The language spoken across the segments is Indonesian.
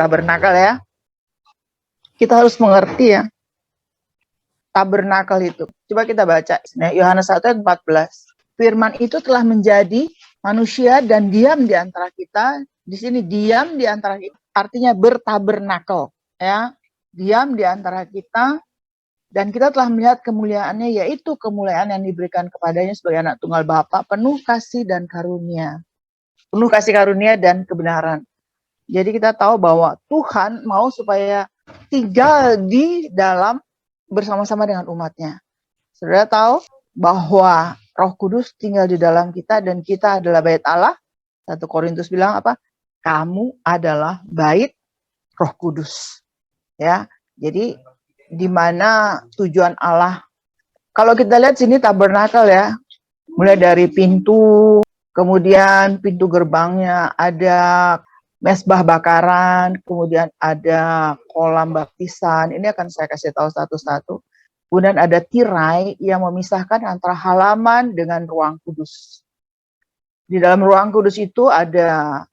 tabernakel ya. Kita harus mengerti ya. Tabernakel itu. Coba kita baca Yohanes 1 ayat 14. Firman itu telah menjadi manusia dan diam di antara kita. Di sini diam di antara kita artinya bertabernakel ya. Diam di antara kita dan kita telah melihat kemuliaannya, yaitu kemuliaan yang diberikan kepadanya sebagai anak tunggal Bapa, penuh kasih dan karunia. Penuh kasih karunia dan kebenaran. Jadi kita tahu bahwa Tuhan mau supaya tinggal di dalam bersama-sama dengan umatnya. Saudara tahu bahwa Roh Kudus tinggal di dalam kita dan kita adalah bait Allah. 1 Korintus bilang apa? Kamu adalah bait Roh Kudus. Ya. Jadi di mana tujuan Allah. Kalau kita lihat sini tabernakel ya. Mulai dari pintu, kemudian pintu gerbangnya ada mesbah bakaran, kemudian ada kolam baptisan. Ini akan saya kasih tahu satu-satu. Kemudian ada tirai yang memisahkan antara halaman dengan ruang kudus. Di dalam ruang kudus itu ada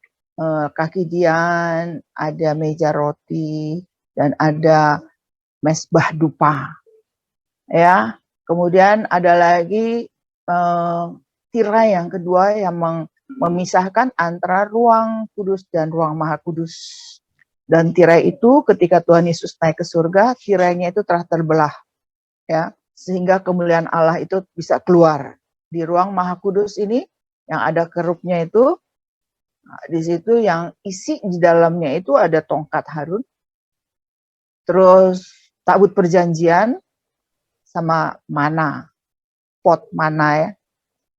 kaki dian, ada meja roti, dan ada mesbah dupa. Ya, kemudian ada lagi tirai yang kedua yang memisahkan antara ruang kudus dan ruang maha kudus. Dan tirai itu ketika Tuhan Yesus naik ke surga, tirainya itu telah terbelah. Ya, sehingga kemuliaan Allah itu bisa keluar. Di ruang maha kudus ini yang ada kerupnya itu, di situ yang isi di dalamnya itu ada tongkat Harun, terus tabut perjanjian sama mana, pot mana ya.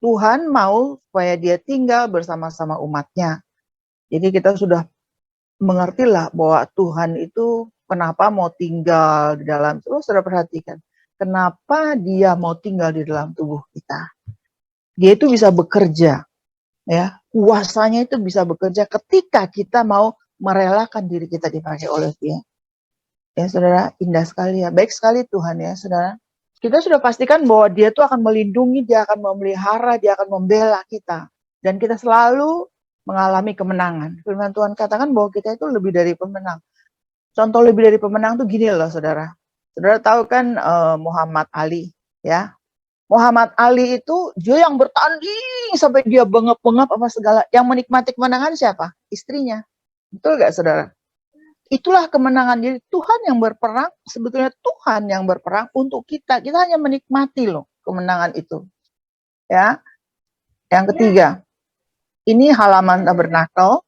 Tuhan mau supaya dia tinggal bersama-sama umatnya. Jadi kita sudah mengertilah bahwa Tuhan itu kenapa mau tinggal di dalam. Terus sudah perhatikan, kenapa dia mau tinggal di dalam tubuh kita. Dia itu bisa bekerja, ya, kuasanya itu bisa bekerja ketika kita mau merelakan diri kita dipakai oleh dia. Ya saudara, indah sekali ya, baik sekali Tuhan ya saudara. Kita sudah pastikan bahwa dia itu akan melindungi, dia akan memelihara, dia akan membela kita. Dan kita selalu mengalami kemenangan. Firman Tuhan katakan bahwa kita itu lebih dari pemenang. Contoh lebih dari pemenang itu gini loh saudara. Saudara tahu kan Muhammad Ali ya. Muhammad Ali itu dia yang bertanding sampai dia bengap-bengap apa segala. Yang menikmati kemenangan siapa? Istrinya. Betul gak saudara? Itulah kemenangan. Jadi Tuhan yang berperang, sebetulnya Tuhan yang berperang untuk kita. Kita hanya menikmati loh kemenangan itu. Ya. Yang ketiga, ini halaman tabernakel.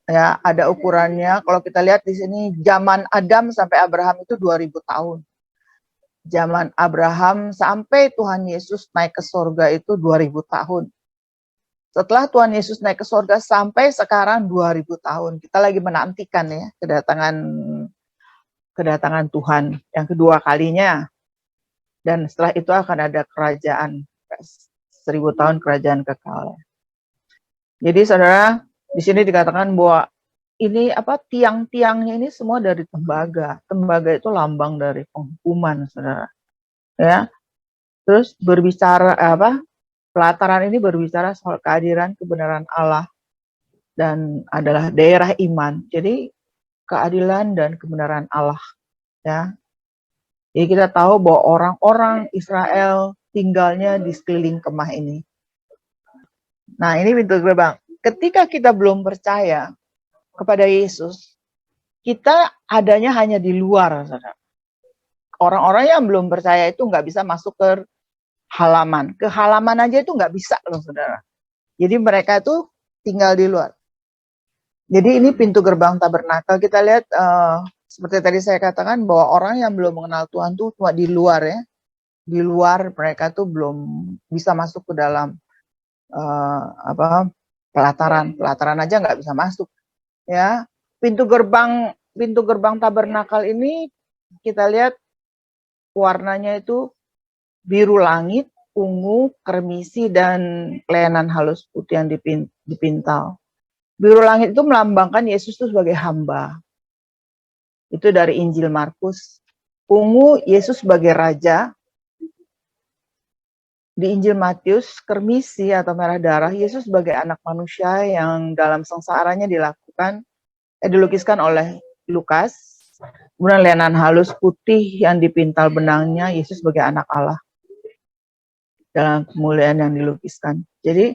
Ya, ada ukurannya. Kalau kita lihat di sini zaman Adam sampai Abraham itu 2000 tahun. Zaman Abraham sampai Tuhan Yesus naik ke surga itu 2000 tahun. Setelah Tuhan Yesus naik ke surga sampai sekarang 2000 tahun. Kita lagi menantikan ya kedatangan Tuhan yang kedua kalinya. Dan setelah itu akan ada kerajaan 1000 tahun kerajaan kekal. Jadi saudara, di sini dikatakan bahwa ini apa tiang-tiangnya ini semua dari tembaga. Tembaga itu lambang dari penghukuman, saudara. Ya. Terus berbicara apa? Pelataran ini berbicara soal kehadiran kebenaran Allah dan adalah daerah iman. Jadi keadilan dan kebenaran Allah, ya. Jadi kita tahu bahwa orang-orang Israel tinggalnya di sekeliling kemah ini. Nah, ini pintu gerbang. Ketika kita belum percaya kepada Yesus, kita adanya hanya di luar, saudara. Orang-orang yang belum percaya itu nggak bisa masuk ke halaman. Ke halaman aja itu nggak bisa loh, saudara. Jadi mereka itu tinggal di luar. Jadi ini pintu gerbang tabernakel. Kita lihat seperti tadi saya katakan bahwa orang yang belum mengenal Tuhan tuh cuma di luar ya. Di luar mereka tuh belum bisa masuk ke dalam pelataran. Pelataran aja nggak bisa masuk. Ya, pintu gerbang tabernakel ini kita lihat warnanya itu biru langit, ungu, kermisi, dan kelayanan halus putih yang dipintal. Biru langit itu melambangkan Yesus itu sebagai hamba. Itu dari Injil Markus. Ungu, Yesus sebagai raja. Di Injil Matius, kermisi atau merah darah, Yesus sebagai anak manusia yang dalam sengsaranya dilakukan dilukiskan oleh Lukas. Kemudian lenan halus putih yang dipintal benangnya Yesus sebagai anak Allah dalam kemuliaan yang dilukiskan. Jadi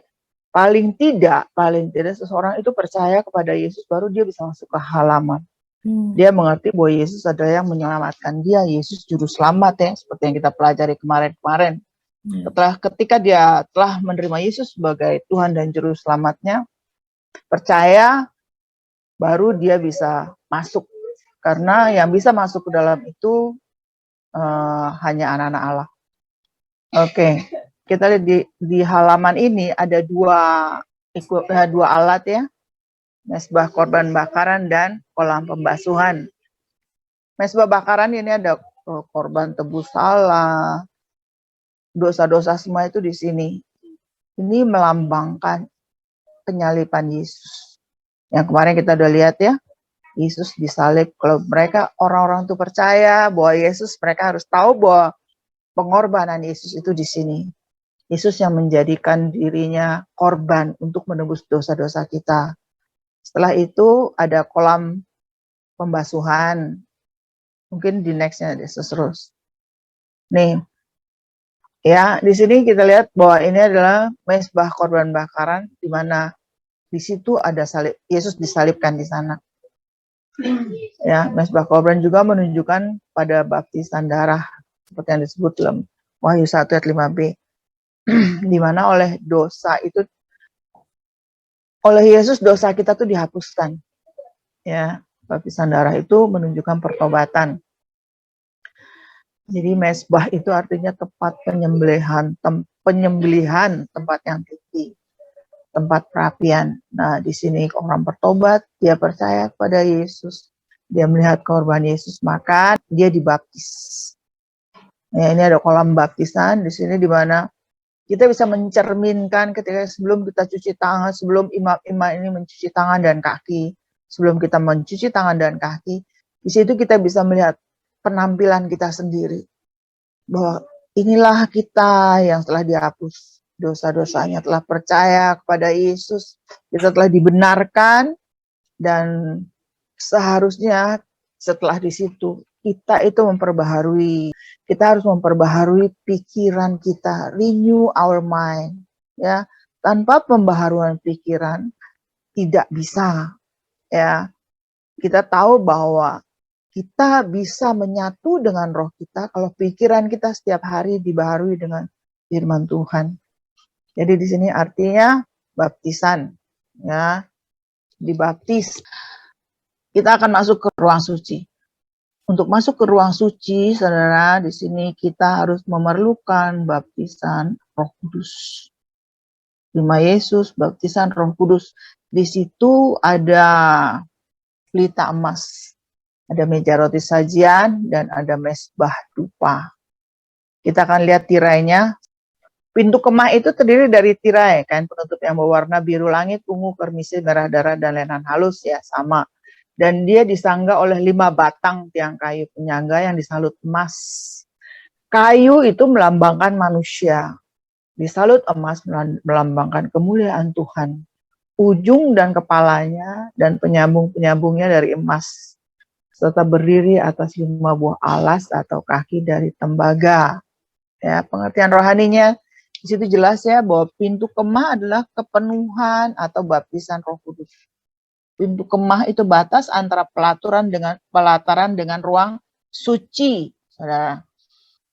paling tidak seseorang itu percaya kepada Yesus baru dia bisa masuk ke halaman. Dia mengerti bahwa Yesus adalah yang menyelamatkan dia. Yesus juru selamat ya, seperti yang kita pelajari kemarin-kemarin. Ketika dia telah menerima Yesus sebagai Tuhan dan juru selamatnya, percaya baru dia bisa masuk. Karena yang bisa masuk ke dalam itu hanya anak-anak Allah. Oke, kita lihat di halaman ini ada dua alat ya, mesbah korban bakaran dan kolam pembasuhan. Mesbah bakaran ini ada korban tebus salah, dosa-dosa semua itu di sini. Ini melambangkan penyaliban Yesus. Yang kemarin kita udah lihat ya, Yesus disalib. Kalau mereka orang-orang itu percaya bahwa Yesus, mereka harus tahu bahwa pengorbanan Yesus itu di sini. Yesus yang menjadikan dirinya korban untuk menebus dosa-dosa kita. Setelah itu ada kolam pembasuhan. Mungkin di nextnya Yesus terus. Nih, ya di sini kita lihat bahwa ini adalah mesbah korban bakaran, di mana di situ ada salib, Yesus disalibkan di sana. Ya, mesbah korban juga menunjukkan pada baptisan darah seperti yang disebut dalam Wahyu 1 ayat 5b, di mana oleh dosa itu, oleh Yesus dosa kita tuh dihapuskan. Ya, baptisan darah itu menunjukkan pertobatan. Jadi mesbah itu artinya tempat penyembelihan, tempat yang tinggi, tempat perapian. Nah, di sini orang bertobat, dia percaya kepada Yesus, dia melihat korban Yesus, maka dia dibaptis. Ya, ini ada kolam baptisan di sini di mana kita bisa mencerminkan ketika sebelum kita cuci tangan, sebelum imam-imam ini mencuci tangan dan kaki, sebelum kita mencuci tangan dan kaki, di situ kita bisa melihat penampilan kita sendiri, bahwa inilah kita yang telah dihapus dosa-dosanya, telah percaya kepada Yesus, kita telah dibenarkan, dan seharusnya setelah di situ kita itu kita harus memperbaharui pikiran kita, renew our mind, ya. Tanpa pembaharuan pikiran tidak bisa, ya. Kita tahu bahwa kita bisa menyatu dengan roh kita kalau pikiran kita setiap hari dibaharui dengan firman Tuhan. Jadi di sini artinya baptisan, ya, dibaptis. Kita akan masuk ke ruang suci. Untuk masuk ke ruang suci, saudara, di sini kita harus memerlukan baptisan Roh Kudus. Terima Yesus, baptisan Roh Kudus. Di situ ada pelita emas, ada meja roti sajian, dan ada mesbah dupa. Kita akan lihat tirainya. Pintu kemah itu terdiri dari tirai, kain penutup yang berwarna biru langit, ungu, permisi, merah darah, dan lenan halus, ya sama. Dan dia disangga oleh 5 batang tiang kayu penyangga yang disalut emas. Kayu itu melambangkan manusia. Disalut emas melambangkan kemuliaan Tuhan. Ujung dan kepalanya dan penyambung-penyambungnya dari emas, serta berdiri atas 5 buah alas atau kaki dari tembaga. Ya, pengertian rohaninya di situ jelas ya, bahwa pintu kemah adalah kepenuhan atau baptisan Roh Kudus. Pintu kemah itu batas antara pelataran dengan ruang suci, saudara.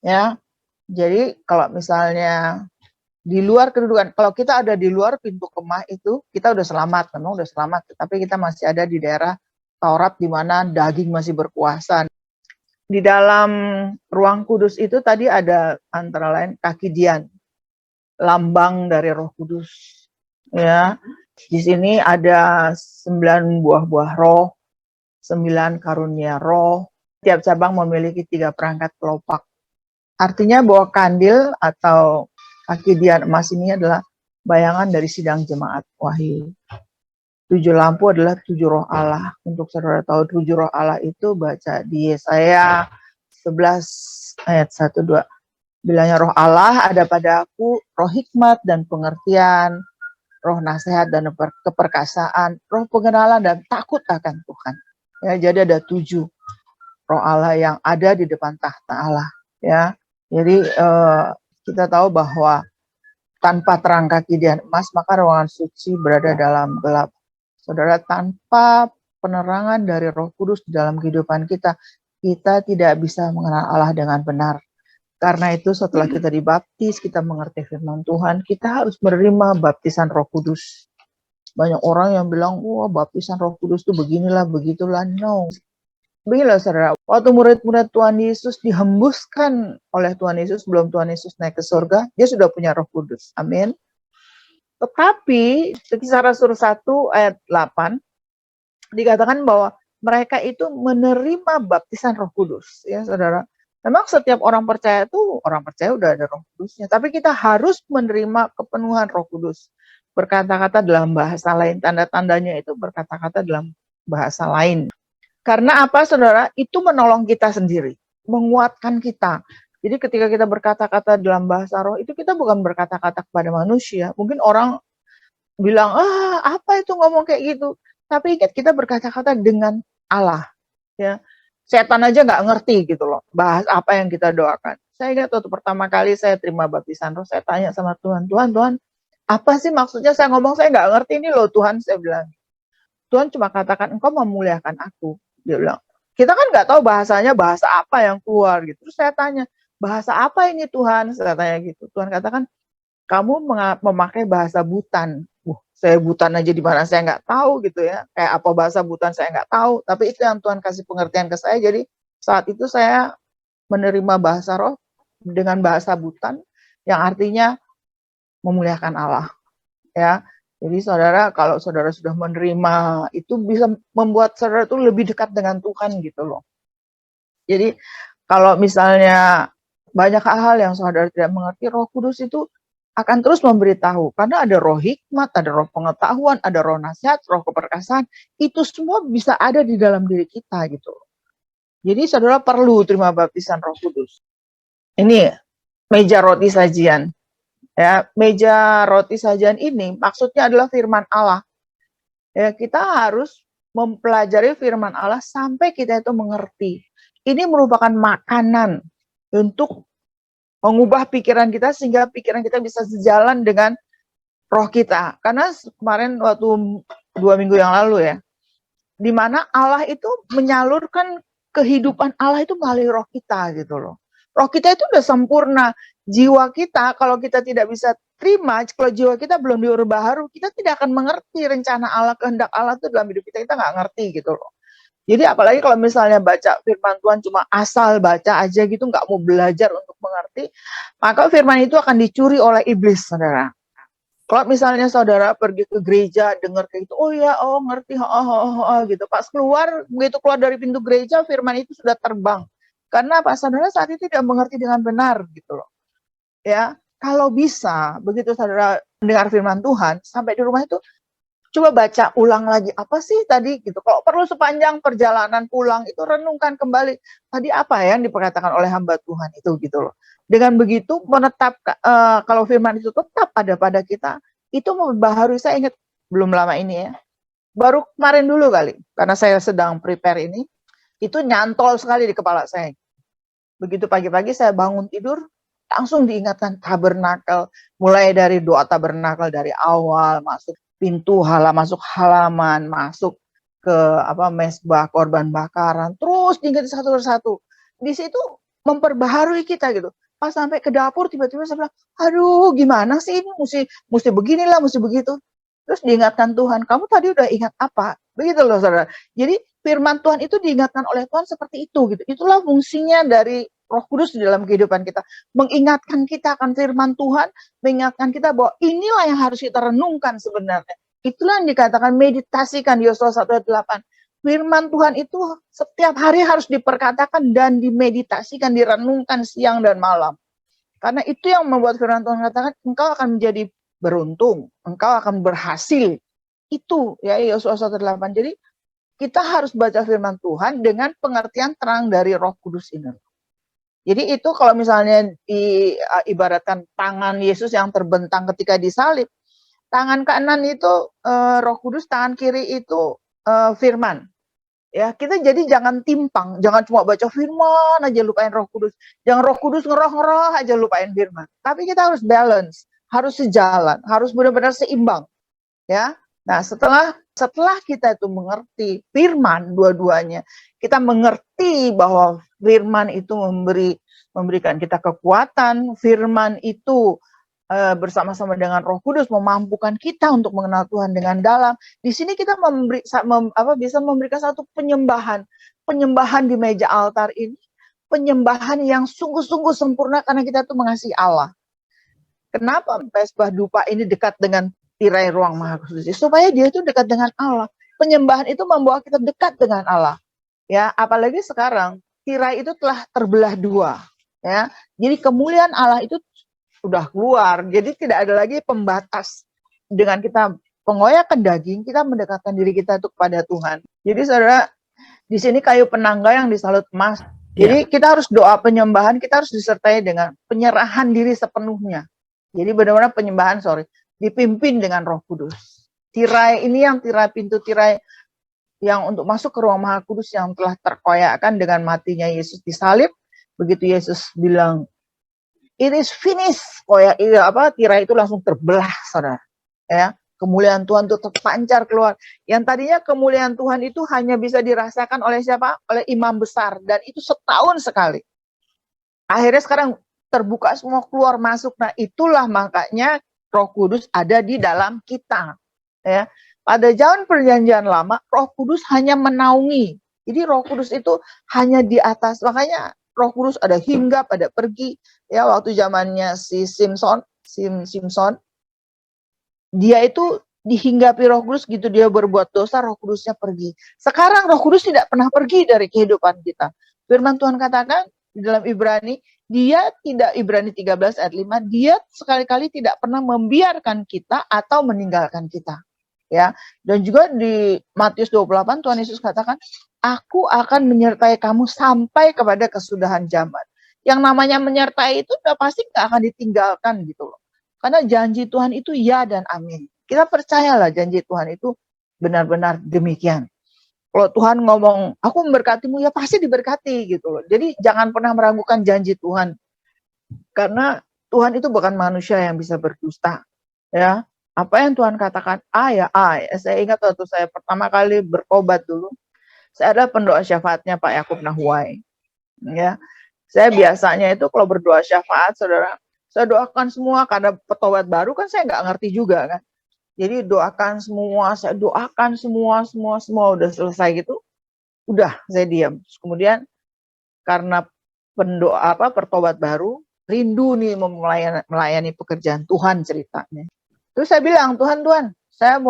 Ya, jadi kalau misalnya di luar kedudukan, kalau kita ada di luar pintu kemah itu, kita udah selamat, memang udah selamat, tapi kita masih ada di daerah Taurat di mana daging masih berkuasa. Di dalam ruang kudus itu tadi ada antara lain kaki dian, lambang dari Roh Kudus. Ya, di sini ada 9 buah-buah roh, 9 karunia roh. Tiap cabang memiliki 3 perangkat kelopak. Artinya bahwa kandil atau kaki dian emas ini adalah bayangan dari sidang jemaat Wahyu. 7 lampu adalah 7 roh Allah. Untuk saudara tahu 7 roh Allah itu, baca di Yesaya 11 ayat 1-2. Bilangnya roh Allah ada pada aku, roh hikmat dan pengertian, roh nasihat dan keperkasaan, roh pengenalan dan takut akan Tuhan. Ya, jadi ada 7 roh Allah yang ada di depan tahta Allah. Ya, jadi kita tahu bahwa tanpa terang kaki di emas, maka ruangan suci berada dalam gelap. Saudara, tanpa penerangan dari Roh Kudus di dalam kehidupan kita, kita tidak bisa mengenal Allah dengan benar. Karena itu setelah kita dibaptis, kita mengerti firman Tuhan, kita harus menerima baptisan Roh Kudus. Banyak orang yang bilang, wah baptisan Roh Kudus itu beginilah, begitulah. No. Beginilah saudara, waktu murid-murid Tuhan Yesus dihembuskan oleh Tuhan Yesus, sebelum Tuhan Yesus naik ke surga, dia sudah punya Roh Kudus. Amin. Tetapi, Kisah Rasul 1 ayat 8, dikatakan bahwa mereka itu menerima baptisan Roh Kudus. Ya saudara, memang setiap orang percaya udah ada Roh Kudusnya, tapi kita harus menerima kepenuhan Roh Kudus. Berkata-kata dalam bahasa lain, tanda-tandanya itu berkata-kata dalam bahasa lain. Karena apa saudara? Itu menolong kita sendiri, menguatkan kita. Jadi ketika kita berkata-kata dalam bahasa roh, itu kita bukan berkata-kata kepada manusia. Mungkin orang bilang, apa itu ngomong kayak gitu? Tapi ingat, kita berkata-kata dengan Allah. Ya, setan aja nggak ngerti gitu loh, bahas apa yang kita doakan. Saya ingat waktu pertama kali saya terima baptisan roh, saya tanya sama Tuhan, Tuhan, apa sih maksudnya saya ngomong, saya nggak ngerti ini loh Tuhan, saya bilang. Tuhan cuma katakan, engkau memuliakan aku. Dia bilang, kita kan nggak tahu bahasanya, bahasa apa yang keluar gitu. Terus saya tanya, bahasa apa ini Tuhan? Saya tanya gitu. Tuhan katakan, kamu memakai bahasa Butan. Saya Butan aja di mana saya nggak tahu gitu ya. Kayak apa bahasa Butan saya nggak tahu. Tapi itu yang Tuhan kasih pengertian ke saya. Jadi saat itu saya menerima bahasa roh dengan bahasa Butan, yang artinya memuliakan Allah. Ya. Jadi saudara, kalau saudara sudah menerima, itu bisa membuat saudara itu lebih dekat dengan Tuhan gitu loh. Jadi kalau misalnya banyak hal yang saudara tidak mengerti, Roh Kudus itu akan terus memberitahu. Karena ada roh hikmat, ada roh pengetahuan, ada roh nasihat, roh keperkasaan. Itu semua bisa ada di dalam diri kita gitu. Jadi saudara perlu terima baptisan Roh Kudus. Ini meja roti sajian. Ya, meja roti sajian ini maksudnya adalah firman Allah. Ya, kita harus mempelajari firman Allah sampai kita itu mengerti. Ini merupakan makanan untuk mengubah pikiran kita sehingga pikiran kita bisa sejalan dengan roh kita. Karena kemarin waktu 2 minggu yang lalu ya, di mana Allah itu menyalurkan kehidupan Allah itu melalui roh kita gitu loh. Roh kita itu udah sempurna. Jiwa kita, kalau kita tidak bisa terima, kalau jiwa kita belum diubah baru, kita tidak akan mengerti rencana Allah, kehendak Allah itu dalam hidup kita nggak ngerti gitu loh. Jadi apalagi kalau misalnya baca firman Tuhan cuma asal baca aja gitu, nggak mau belajar untuk mengerti, maka firman itu akan dicuri oleh iblis, saudara. Kalau misalnya saudara pergi ke gereja, dengar kayak gitu, ngerti, gitu. Pas begitu keluar dari pintu gereja, firman itu sudah terbang. Karena Pak saudara saat itu tidak mengerti dengan benar gitu loh. Ya, kalau bisa, begitu saudara mendengar firman Tuhan, sampai di rumah itu, coba baca ulang lagi, apa sih tadi gitu. Kalau perlu sepanjang perjalanan pulang, itu renungkan kembali, tadi apa yang diperkatakan oleh hamba Tuhan itu gitu loh. Dengan begitu, kalau firman itu tetap ada pada kita, itu membaharui, saya ingat, belum lama ini ya, baru kemarin dulu kali, karena saya sedang prepare ini, itu nyantol sekali di kepala saya. Begitu pagi-pagi saya bangun tidur, langsung diingatkan tabernakel, mulai dari doa tabernakel dari awal, masuk pintu masuk halaman, masuk ke mesbah korban bakaran, terus diingat satu persatu. Di situ memperbaharui kita gitu. Pas sampai ke dapur tiba-tiba saya bilang, aduh gimana sih ini, mesti beginilah, mesti begitu. Terus diingatkan Tuhan, kamu tadi udah ingat apa? Begitu loh saudara. Jadi firman Tuhan itu diingatkan oleh Tuhan seperti itu gitu. Itulah fungsinya dari Roh Kudus di dalam kehidupan kita, mengingatkan kita akan firman Tuhan, mengingatkan kita bahwa inilah yang harus kita renungkan sebenarnya. Itulah yang dikatakan meditasikan di Yosua 1:8. Firman Tuhan itu setiap hari harus diperkatakan dan dimeditasikan, direnungkan siang dan malam. Karena itu yang membuat firman Tuhan katakan, engkau akan menjadi beruntung, engkau akan berhasil. Itu ya Yosua 1:8. Jadi kita harus baca firman Tuhan dengan pengertian terang dari Roh Kudus ini. Jadi itu kalau misalnya diibaratkan tangan Yesus yang terbentang ketika disalib, Tangan kanan itu Roh Kudus, tangan kiri itu firman. Ya, kita jadi jangan timpang, jangan cuma baca firman aja lupain Roh Kudus. Jangan Roh Kudus ngeroh-ngeroh aja lupain firman. Tapi kita harus balance, harus sejalan, harus benar-benar seimbang. Ya. Nah, setelah kita itu mengerti firman dua-duanya, kita mengerti bahwa firman itu memberikan kita kekuatan, firman itu bersama-sama dengan Roh Kudus memampukan kita untuk mengenal Tuhan dengan dalam. Di sini kita bisa memberikan satu penyembahan di meja altar ini, penyembahan yang sungguh-sungguh sempurna karena kita tuh mengasihi Allah. Kenapa Mesbah dupa ini dekat dengan tirai ruang Maha Kudus? Supaya dia itu dekat dengan Allah. Penyembahan itu membawa kita dekat dengan Allah. Ya, apalagi sekarang tirai itu telah terbelah dua. Ya, jadi kemuliaan Allah itu sudah keluar, jadi tidak ada lagi pembatas. Dengan kita pengoyakan daging, kita mendekatkan diri kita itu kepada Tuhan. Jadi saudara, di sini kayu penangga yang disalut emas. Jadi kita harus doa penyembahan, kita harus disertai dengan penyerahan diri sepenuhnya. Jadi benar-benar penyembahan, dipimpin dengan Roh Kudus. Tirai ini yang pintu tirai yang untuk masuk ke ruang Maha Kudus yang telah terkoyakkan dengan matinya Yesus disalib. Begitu Yesus bilang, "It is finished." Tirai itu langsung terbelah, saudara. Ya, kemuliaan Tuhan itu terpancar keluar. Yang tadinya kemuliaan Tuhan itu hanya bisa dirasakan oleh siapa? Oleh imam besar, dan itu setahun sekali. Akhirnya sekarang terbuka semua, keluar masuk. Nah, itulah makanya Roh Kudus ada di dalam kita. Ya, pada zaman Perjanjian Lama, Roh Kudus hanya menaungi. Jadi Roh Kudus itu hanya di atas. Makanya Roh Kudus ada hinggap, ada pergi. Ya, waktu zamannya si Simpson, dia itu dihinggapi Roh Kudus gitu, dia berbuat dosa, Roh Kudusnya pergi. Sekarang Roh Kudus tidak pernah pergi dari kehidupan kita. Firman Tuhan katakan di dalam Ibrani 13 ayat 5, dia sekali-kali tidak pernah membiarkan kita atau meninggalkan kita. Ya, dan juga di Matius 28 Tuhan Yesus katakan, "Aku akan menyertai kamu sampai kepada kesudahan zaman." Yang namanya menyertai itu udah pasti nggak akan ditinggalkan gitu loh. Karena janji Tuhan itu ya dan amin. Kita percayalah janji Tuhan itu benar-benar demikian. Kalau Tuhan ngomong, "Aku memberkatimu," ya pasti diberkati gitu loh. Jadi jangan pernah meragukan janji Tuhan. Karena Tuhan itu bukan manusia yang bisa berdusta. Ya, apa yang Tuhan katakan A ya A. Saya ingat waktu saya pertama kali bertobat dulu, saya adalah pendoa syafaatnya Pak Yakub Nahuai. Ya, saya biasanya itu kalau berdoa syafaat, saudara, saya doakan semua karena petobat baru kan saya nggak ngerti juga kan. Jadi doakan semua, saya doakan semua udah selesai gitu, udah saya diam. Kemudian karena pertobat baru, rindu nih melayani pekerjaan Tuhan ceritanya. Terus saya bilang, Tuhan, saya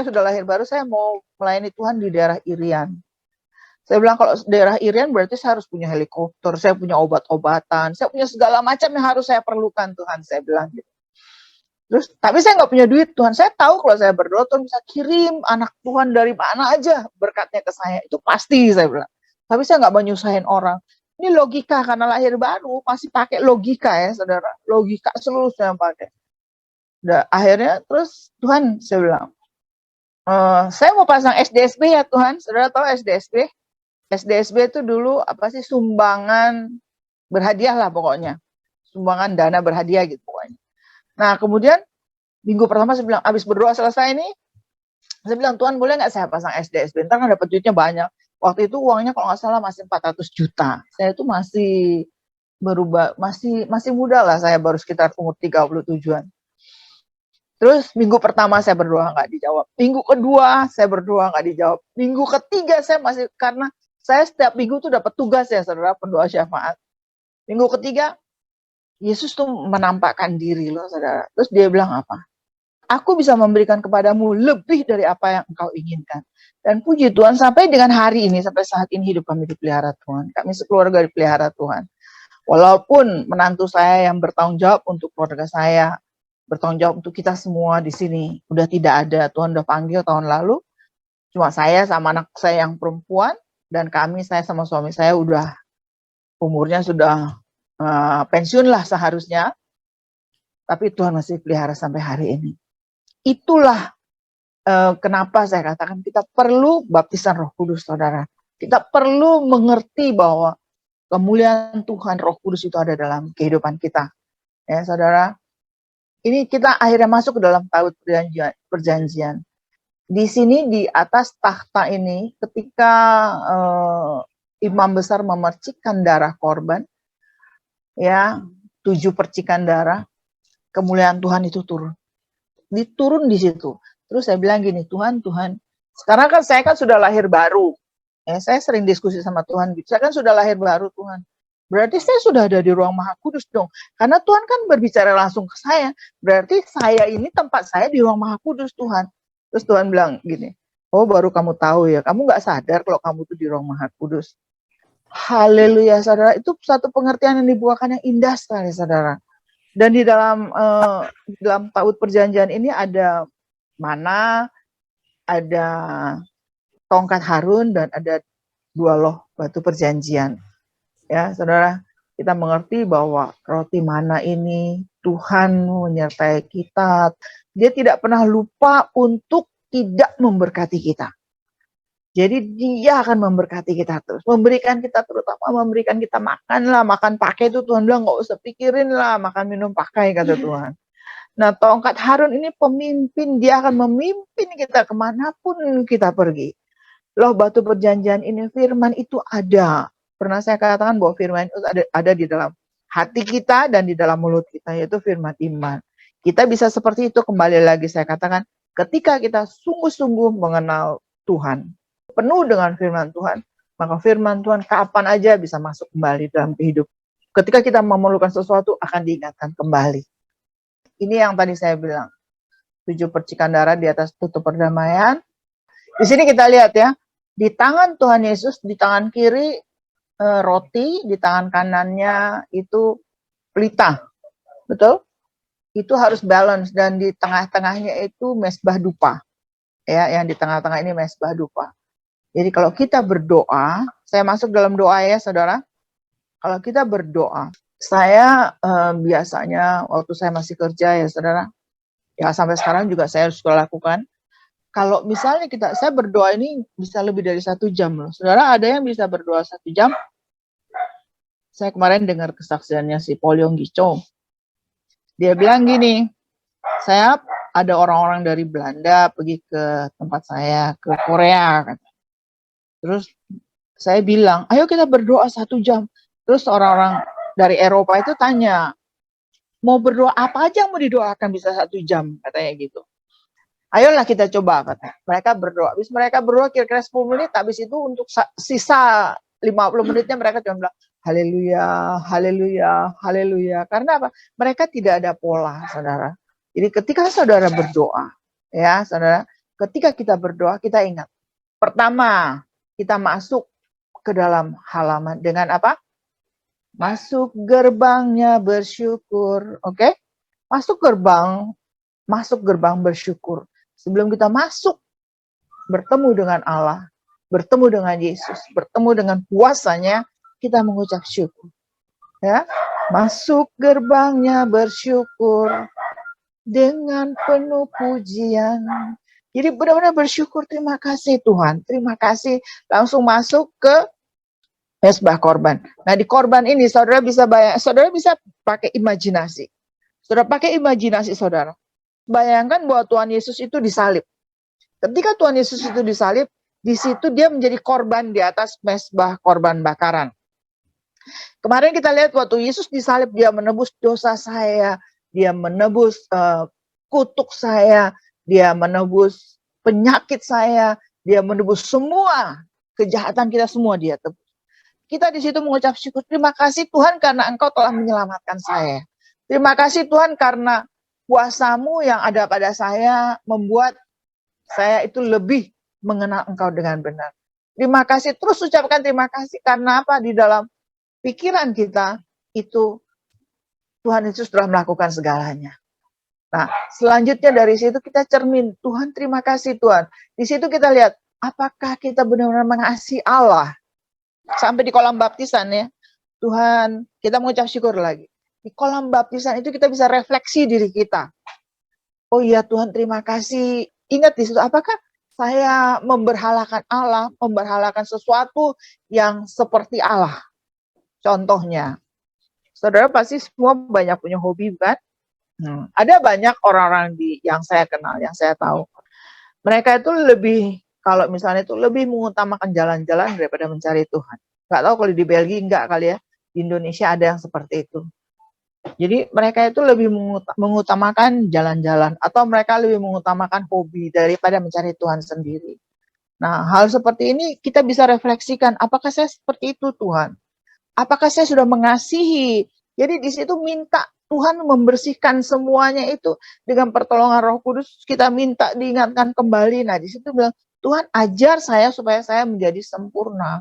sudah lahir baru, saya mau melayani Tuhan di daerah Irian. Saya bilang, kalau daerah Irian berarti saya harus punya helikopter, saya punya obat-obatan, saya punya segala macam yang harus saya perlukan, Tuhan, saya bilang gitu. Terus, tapi saya nggak punya duit, Tuhan. Saya tahu kalau saya berdoa, Tuhan bisa kirim anak Tuhan dari mana aja berkatnya ke saya. Itu pasti, saya bilang. Tapi saya nggak mau nyusahin orang. Ini logika, karena lahir baru, masih pakai logika ya, saudara. Logika seluruh saya pakai. Udah, akhirnya, terus Tuhan, saya bilang, saya mau pasang SDSB ya Tuhan. Saudara tahu SDSB? SDSB itu dulu sumbangan berhadiah lah pokoknya. Sumbangan dana berhadiah gitu pokoknya. Nah, kemudian minggu pertama saya bilang, habis berdoa selesai ini, saya bilang, Tuhan boleh nggak saya pasang SDSB? Ntar kan dapat duitnya banyak. Waktu itu uangnya kalau nggak salah masih 400 juta. Saya itu masih muda lah, saya baru sekitar umur 37-an. Terus minggu pertama saya berdoa nggak dijawab. Minggu kedua saya berdoa nggak dijawab. Minggu ketiga saya masih, karena saya setiap minggu tuh dapat tugas ya saudara, pendoa syafaat. Minggu ketiga, Yesus tuh menampakkan diri loh saudara. Terus dia bilang apa? Aku bisa memberikan kepadamu lebih dari apa yang engkau inginkan. Dan puji Tuhan, sampai dengan hari ini, sampai saat ini hidup kami dipelihara Tuhan. Kami sekeluarga dipelihara Tuhan. Walaupun menantu saya yang bertanggung jawab untuk keluarga saya, bertanggung jawab untuk kita semua di sini, udah tidak ada. Tuhan udah panggil tahun lalu. Cuma saya sama anak saya yang perempuan, dan saya sama suami saya udah umurnya sudah pensiun lah seharusnya. tapi Tuhan masih pelihara sampai hari ini. Itulah kenapa saya katakan kita perlu baptisan Roh Kudus, saudara. Kita perlu mengerti bahwa kemuliaan Tuhan Roh Kudus itu ada dalam kehidupan kita. Ya, saudara. Ini kita akhirnya masuk ke dalam tahun perjanjian. Di sini di atas takhta ini, ketika imam besar memercikkan darah korban, ya 7 percikan darah, kemuliaan Tuhan itu turun. Diturun di situ. Terus saya bilang gini, Tuhan, sekarang kan saya kan sudah lahir baru. Ya, saya sering diskusi sama Tuhan gitu. Saya kan sudah lahir baru, Tuhan. Berarti saya sudah ada di ruang Maha Kudus dong. Karena Tuhan kan berbicara langsung ke saya. Berarti saya ini tempat saya di ruang Maha Kudus, Tuhan. Terus Tuhan bilang gini, oh baru kamu tahu ya, kamu nggak sadar kalau kamu tuh di ruang Maha Kudus. Haleluya, saudara. Itu satu pengertian yang dibuahkan yang indah sekali, saudara. Dan di dalam Taut Perjanjian ini ada mana, ada tongkat Harun, dan ada 2 loh batu perjanjian. Ya, saudara, kita mengerti bahwa roti mana ini Tuhan menyertai kita. Dia tidak pernah lupa untuk tidak memberkati kita. Jadi dia akan memberkati kita terus, memberikan kita, terutama memberikan kita makan lah, makan pakai itu Tuhan bilang nggak usah pikirin lah, makan minum pakai kata Tuhan. Nah, tongkat Harun ini pemimpin, dia akan memimpin kita kemanapun kita pergi. Loh batu perjanjian ini, firman itu ada. Pernah saya katakan bahwa firman itu ada di dalam hati kita dan di dalam mulut kita, yaitu firman iman. Kita bisa seperti itu, kembali lagi saya katakan, ketika kita sungguh-sungguh mengenal Tuhan, penuh dengan firman Tuhan, maka firman Tuhan kapan aja bisa masuk kembali dalam kehidupan. Ketika kita memerlukan sesuatu, akan diingatkan kembali. Ini yang tadi saya bilang, 7 percikan darah di atas tutup perdamaian. Di sini kita lihat ya, di tangan Tuhan Yesus, di tangan kiri roti, di tangan kanannya itu pelita. Betul? Itu harus balance, dan di tengah-tengahnya itu mesbah dupa. Ya, yang di tengah-tengah ini mesbah dupa. Jadi kalau kita berdoa, saya masuk dalam doa ya saudara. Kalau kita berdoa, saya biasanya waktu saya masih kerja ya saudara, ya sampai sekarang juga saya harus lakukan. Kalau misalnya saya berdoa ini bisa lebih dari 1 jam loh. Saudara, ada yang bisa berdoa 1 jam? Saya kemarin dengar kesaksiannya si Paul Yong Gicho. Dia bilang gini, saya ada orang-orang dari Belanda pergi ke tempat saya, ke Korea. Terus saya bilang, ayo kita berdoa 1 jam. Terus orang-orang dari Eropa itu tanya, mau berdoa apa aja yang mau didoakan bisa 1 jam, katanya gitu. Ayolah kita coba, kata. Mereka berdoa. Habis mereka berdoa kira-kira 10 menit, habis itu untuk sisa 50 menitnya mereka cuma bilang, haleluya, haleluya, haleluya. Karena apa? Mereka tidak ada pola, saudara. Jadi ketika saudara berdoa, ya saudara, ketika kita berdoa, kita ingat. Pertama, kita masuk ke dalam halaman dengan apa? Masuk gerbangnya bersyukur, oke? Masuk gerbang bersyukur. Sebelum kita masuk, bertemu dengan Allah, bertemu dengan Yesus, bertemu dengan kuasanya, kita mengucap syukur. Ya, masuk gerbangnya bersyukur dengan penuh pujian. Jadi benar-benar bersyukur, terima kasih Tuhan, terima kasih. Langsung masuk ke mesbah korban. Nah di korban ini saudara bisa pakai imajinasi. Saudara pakai imajinasi saudara. Bayangkan bahwa Tuhan Yesus itu disalib. Ketika Tuhan Yesus itu disalib, di situ dia menjadi korban di atas mesbah korban bakaran. Kemarin kita lihat waktu Yesus disalib, dia menebus dosa saya, dia menebus kutuk saya, dia menebus penyakit saya, dia menebus semua kejahatan kita semua dia tebus. Kita di situ mengucap syukur, terima kasih Tuhan karena Engkau telah menyelamatkan saya. Terima kasih Tuhan karena kuasa-Mu yang ada pada saya membuat saya itu lebih mengenal Engkau dengan benar. Terima kasih, terus ucapkan terima kasih karena apa? Di dalam pikiran kita itu Tuhan Yesus telah melakukan segalanya. Nah, selanjutnya dari situ kita cermin, Tuhan terima kasih Tuhan. Di situ kita lihat, apakah kita benar-benar mengasihi Allah? Sampai di kolam baptisan ya, Tuhan, kita mengucap syukur lagi. Di kolam baptisan itu kita bisa refleksi diri kita. Oh iya Tuhan, terima kasih. Ingat di situ, apakah saya memberhalakan Allah, memberhalakan sesuatu yang seperti Allah? Contohnya, saudara pasti semua banyak punya hobi, kan? Ada banyak orang-orang yang saya kenal, yang saya tahu. Mereka itu lebih, kalau misalnya itu lebih mengutamakan jalan-jalan daripada mencari Tuhan. Nggak tahu kalau di Belgia enggak kali ya. Di Indonesia ada yang seperti itu. Jadi mereka itu lebih mengutamakan jalan-jalan, atau mereka lebih mengutamakan hobi daripada mencari Tuhan sendiri. Nah, hal seperti ini kita bisa refleksikan, apakah saya seperti itu Tuhan? Apakah saya sudah mengasihi? Jadi di situ minta Tuhan membersihkan semuanya itu dengan pertolongan Roh Kudus, kita minta diingatkan kembali. Nah, di situ bilang, Tuhan ajar saya supaya saya menjadi sempurna,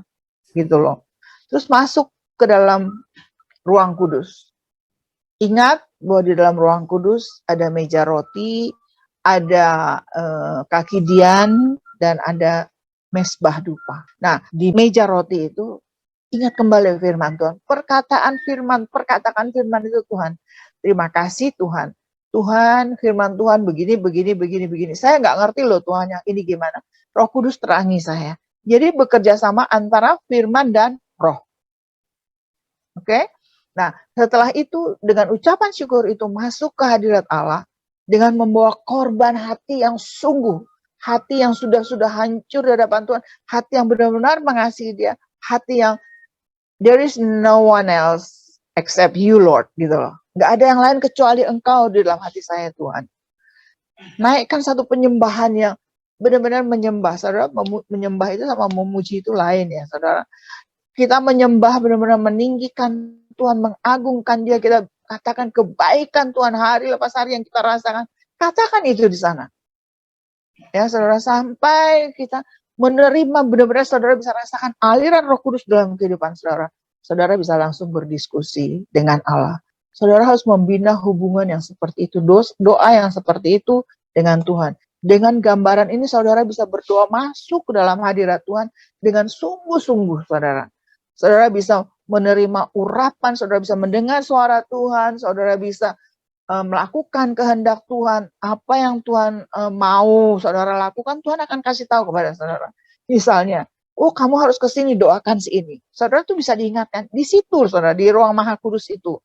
gitu loh. Terus masuk ke dalam ruang kudus. Ingat bahwa di dalam ruang kudus ada meja roti, ada kaki dian, dan ada mesbah dupa. Nah, di meja roti itu ingat kembali firman Tuhan. Perkataan firman itu Tuhan. Terima kasih Tuhan. Tuhan, firman Tuhan begini. Saya nggak ngerti loh Tuhan yang ini gimana. Roh Kudus terangi saya. Jadi bekerja sama antara firman dan roh. Oke? Nah, setelah itu dengan ucapan syukur itu masuk ke hadirat Allah dengan membawa korban hati yang sungguh, hati yang sudah hancur di hadapan Tuhan, hati yang benar-benar mengasihi Dia, hati yang there is no one else except you, Lord, gitu loh. Nggak ada yang lain kecuali Engkau di dalam hati saya, Tuhan. Naikkan satu penyembahan yang benar-benar menyembah. Saudara, menyembah itu sama memuji itu lain ya, saudara. Kita menyembah benar-benar meninggikan Tuhan, mengagungkan Dia, kita katakan kebaikan Tuhan hari lepas hari yang kita rasakan. Katakan itu di sana. Ya, saudara, sampai kita menerima benar-benar saudara bisa rasakan aliran Roh Kudus dalam kehidupan saudara. Saudara bisa langsung berdiskusi dengan Allah. Saudara harus membina hubungan yang seperti itu, doa yang seperti itu dengan Tuhan. Dengan gambaran ini saudara bisa berdoa masuk ke dalam hadirat Tuhan dengan sungguh-sungguh, saudara. Saudara bisa menerima urapan, saudara bisa mendengar suara Tuhan, saudara bisa melakukan kehendak Tuhan, apa yang Tuhan mau saudara lakukan, Tuhan akan kasih tahu kepada saudara. Misalnya, oh kamu harus ke sini, doakan si ini. Saudara tuh bisa diingatkan di situ, saudara, di ruang Maha Kudus itu.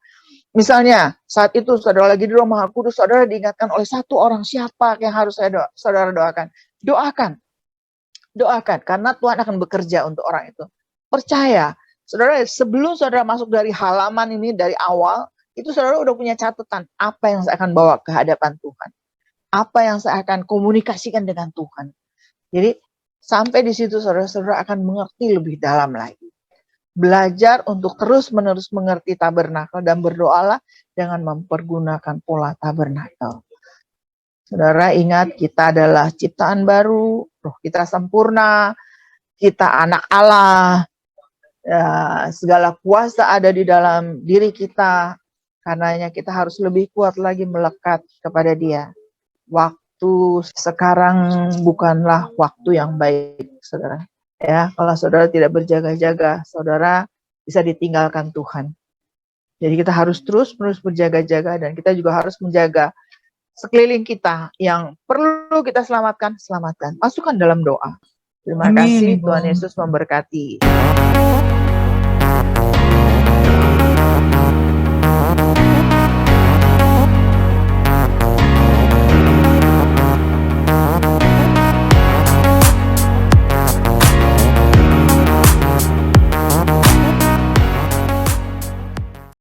Misalnya, saat itu saudara lagi di ruang Maha Kudus, saudara diingatkan oleh satu orang, siapa yang harus saudara doakan. Doakan, karena Tuhan akan bekerja untuk orang itu. Percaya, saudara, sebelum saudara masuk dari halaman ini, dari awal, itu saudara udah punya catatan apa yang saya akan bawa ke hadapan Tuhan. Apa yang saya akan komunikasikan dengan Tuhan. Jadi sampai di situ saudara-saudara akan mengerti lebih dalam lagi. Belajar untuk terus-menerus mengerti tabernakel dan berdoalah dengan mempergunakan pola tabernakel. Saudara ingat kita adalah ciptaan baru, roh kita sempurna, kita anak Allah, ya, segala kuasa ada di dalam diri kita. Karenanya kita harus lebih kuat lagi melekat kepada Dia. Waktu sekarang bukanlah waktu yang baik, saudara. Ya, kalau saudara tidak berjaga-jaga, saudara bisa ditinggalkan Tuhan. Jadi kita harus terus-menerus berjaga-jaga, dan kita juga harus menjaga sekeliling kita yang perlu kita selamatkan. Masukkan dalam doa. Terima kasih, Tuhan Yesus memberkati.